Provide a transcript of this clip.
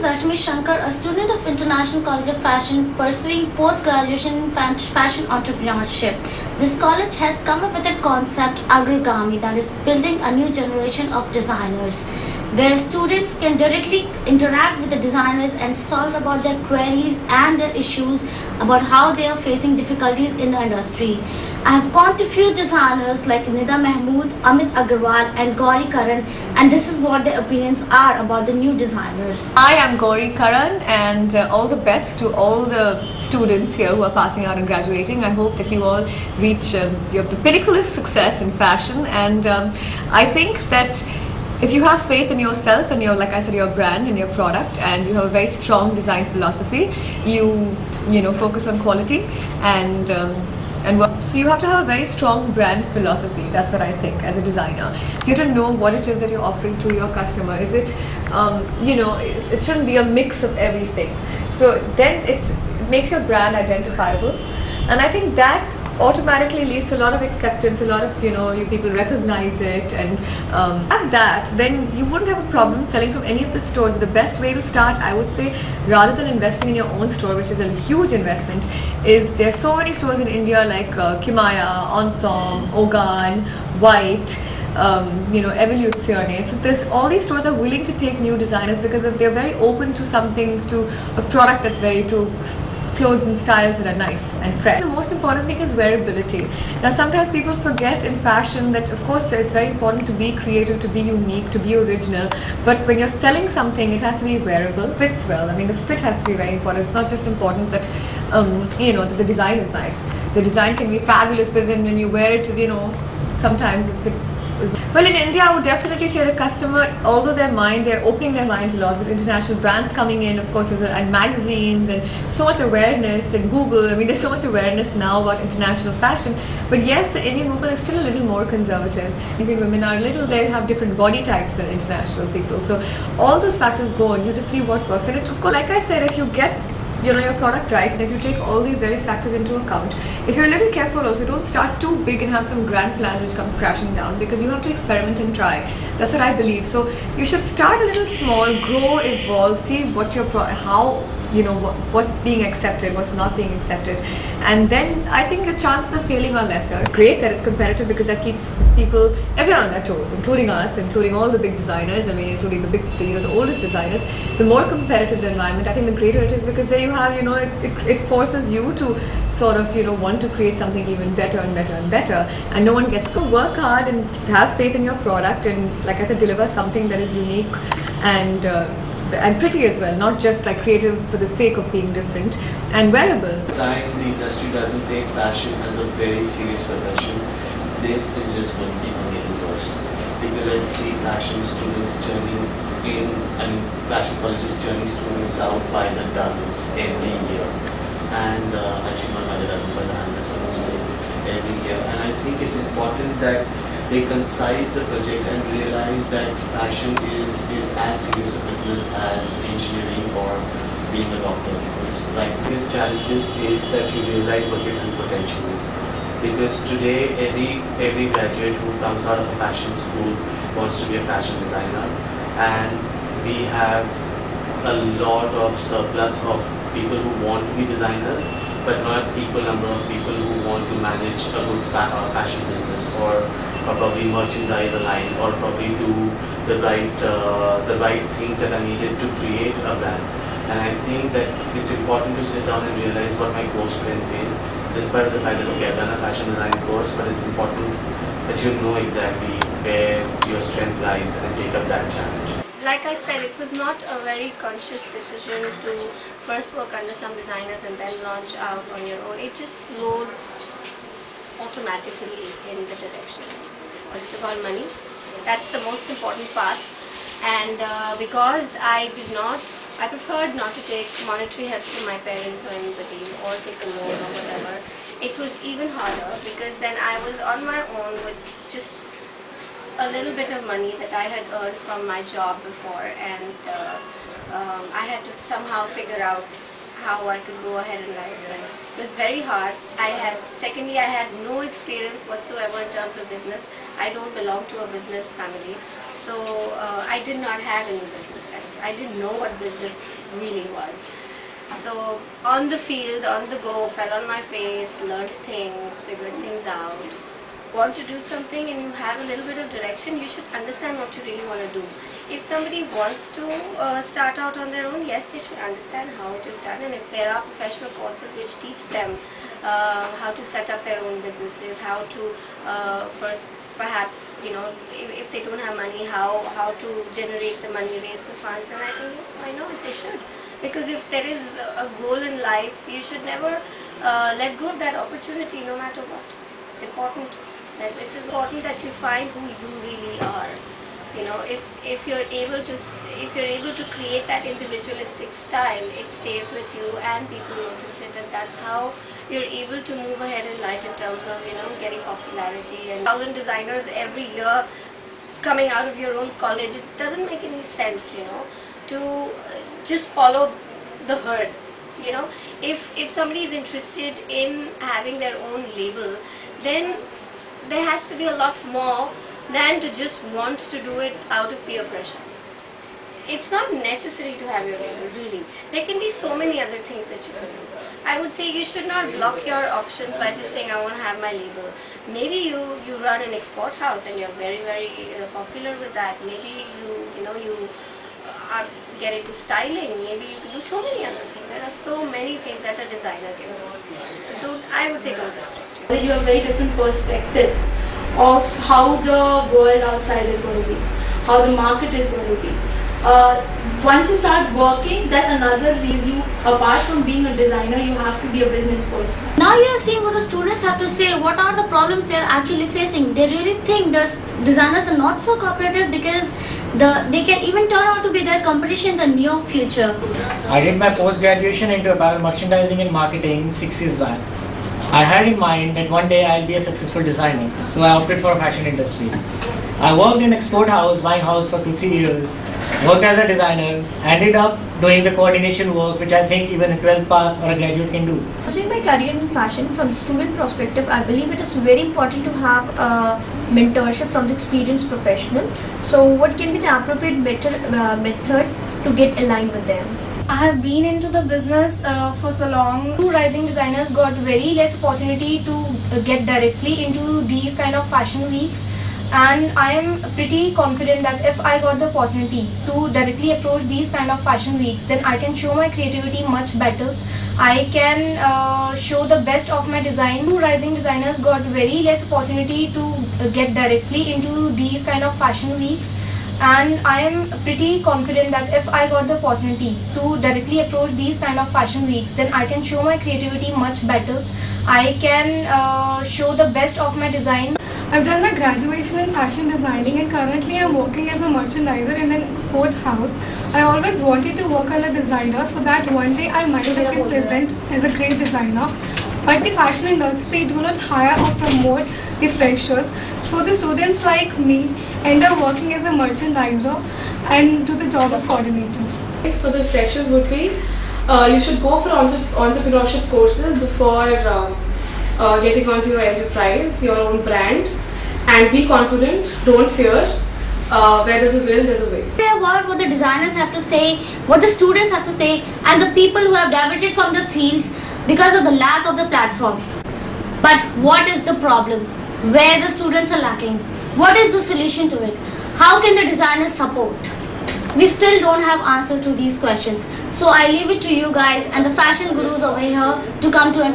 is Rashmi Shankar, a student of International College of Fashion pursuing post-graduation in fashion entrepreneurship. This college has come up with a concept, Agragami, that is building a new generation of designers, where students can directly interact with the designers and solve about their queries and their issues about how they are facing difficulties in the industry. I have gone to few designers like Nida Mahmood, Amit Agarwal and Gauri Karan, and this is what their opinions are about the new designers. Hi, I'm Gauri Karan, and all the best to all the students here who are passing out and graduating. I hope that you all reach the pinnacle of success in fashion, and I think that if you have faith in yourself and your, like I said, your brand and your product, and you have a very strong design philosophy, you know, focus on quality and so you have to have a very strong brand philosophy. That's what I think as a designer. You have to know what it is that you're offering to your customer. Is it, you know, it shouldn't be a mix of everything. So then it makes your brand identifiable, and I think that automatically leads to a lot of acceptance, a lot of, you know, you people recognize it, and at that, then you wouldn't have a problem selling from any of the stores. The best way to start, I would say, rather than investing in your own store, which is a huge investment, is there's so many stores in India like Kimaya, Onsom, Ogan, White, you know, Evoluzione. So there's all these stores are willing to take new designers because they're very open to something, to a product that's very to clothes and styles that are nice and fresh. The most important thing is wearability. Now sometimes people forget in fashion that of course it's very important to be creative, to be unique, to be original, but when you're selling something it has to be wearable, fits well. I mean, the fit has to be very important. It's not just important that you know, that the design is nice. The design can be fabulous, but then when you wear it, you know, sometimes the fit. Well, in India, I would definitely say the customer, although they're opening their minds a lot with international brands coming in, of course, and magazines and so much awareness, and Google. I mean, there's so much awareness now about international fashion. But yes, the Indian woman is still a little more conservative. Indian women are they have different body types than international people. So all those factors go on. You have to see what works. And it, of course, like I said, if you get, you know, your product right, and if you take all these various factors into account, if you're a little careful also, don't start too big and have some grand plans which comes crashing down, because you have to experiment and try. That's what I believe. So you should start a little small, grow, evolve, see what your how, you know, what's being accepted, what's not being accepted, and then I think the chances of failing are lesser. Great that it's competitive, because that keeps people, everyone on their toes, including us, including all the big designers. I mean, including you know, the oldest designers. The more competitive the environment, I think the greater it is, because there you have, you know, it forces you to sort of, you know, want to create something even better and better and better, and no one gets to work hard and have faith in your product, and like I said, deliver something that is unique and pretty as well, not just like creative for the sake of being different, and wearable. Time the industry doesn't take fashion as a very serious profession, this is just going to keep on getting worse. Because I see fashion students churning in, I mean, fashion colleges churning students out by the dozens every year, and actually not by the dozens, by the hundreds, I would say, every year. And I think it's important that they concise the project and realize that fashion is as serious a business as engineering or being a doctor. Because like biggest challenges is that you realize what your true potential is. Because today every graduate who comes out of a fashion school wants to be a fashion designer, and we have a lot of surplus of people who want to be designers, but not equal number of people who want to manage a good fashion business, or probably merchandise a line, or probably do the right things that are needed to create a brand. And I think that it's important to sit down and realize what my core strength is, despite the fact that okay, I've done a fashion design course, but it's important that you know exactly where your strength lies and take up that challenge. Like I said, it was not a very conscious decision to first work under some designers and then launch out on your own. It just flowed automatically in the direction. First of all, money. That's the most important part. And because I preferred not to take monetary help from my parents or anybody, or take a loan or whatever. It was even harder, because then I was on my own with just a little bit of money that I had earned from my job before, and I had to somehow figure out how I could go ahead in life. Right? It was very hard. Secondly, I had no experience whatsoever in terms of business. I don't belong to a business family, so I did not have any business sense. I didn't know what business really was. So on the field, on the go, fell on my face, learned things, figured things out. Want to do something and you have a little bit of direction, you should understand what you really want to do. If somebody wants to start out on their own, yes, they should understand how it is done, and if there are professional courses which teach them how to set up their own businesses, how to first perhaps, if they don't have money, how to generate the money, raise the funds, and I think yes, why not, they should. Because if there is a goal in life, you should never let go of that opportunity no matter what. It's important. It's important that you find who you really are. If you're able to create that individualistic style, it stays with you and people notice it, and that's how you're able to move ahead in life in terms of getting popularity. And 1,000 designers every year coming out of your own college, it doesn't make any sense, to just follow the herd. If somebody is interested in having their own label, then there has to be a lot more than to just want to do it out of peer pressure. It's not necessary to have your label, really. There can be so many other things that you can do. I would say you should not block your options by just saying, I want to have my label. Maybe you run an export house and you're very, very popular with that. Maybe you are get into styling. Maybe you can do so many other things. There are so many things that a designer can do. So I would say don't restrict yourself. You have a very different perspective of how the world outside is going to be, how the market is going to be. Once you start working, that's another reason. Apart from being a designer, you have to be a business person. Now you have seen what the students have to say. What are the problems they are actually facing? They really think the designers are not so cooperative because they can even turn out to be their competition in the near future. I did my post-graduation into apparel merchandising and marketing 6 years back. I had in mind that one day I'll be a successful designer, so I opted for a fashion industry. I worked in export house, buying house for 2-3 years, worked as a designer, ended up doing the coordination work which I think even a 12th pass or a graduate can do. Pursuing my career in fashion from the student perspective, I believe it is very important to have a mentorship from the experienced professional. So what can be the appropriate method to get aligned with them? I have been into the business for so long. Two rising designers got very less opportunity to get directly into these kind of fashion weeks, and I am pretty confident that if I got the opportunity to directly approach these kind of fashion weeks, then I can show my creativity much better. I can show the best of my design. Two rising designers got very less opportunity to get directly into these kind of fashion weeks, and I am pretty confident that if I got the opportunity to directly approach these kind of fashion weeks, then I can show my creativity much better. I can show the best of my design. I've done my graduation in fashion designing and currently I'm working as a merchandiser in an export house. I always wanted to work as a designer so that one day I might have been present as a great designer. But the fashion industry do not hire or promote the freshers. So the students like me end up working as a merchandiser and do the job of coordinator. For the freshers would be, you should go for entrepreneurship courses before getting onto your enterprise, your own brand, and be confident, don't fear. Where there's a will, there's a way. Say about what the designers have to say, what the students have to say, and the people who have diverted from the fields because of the lack of the platform. But what is the problem? Where the students are lacking? What is the solution to it? How can the designers support? We still don't have answers to these questions. So I leave it to you guys and the fashion gurus over here to come to an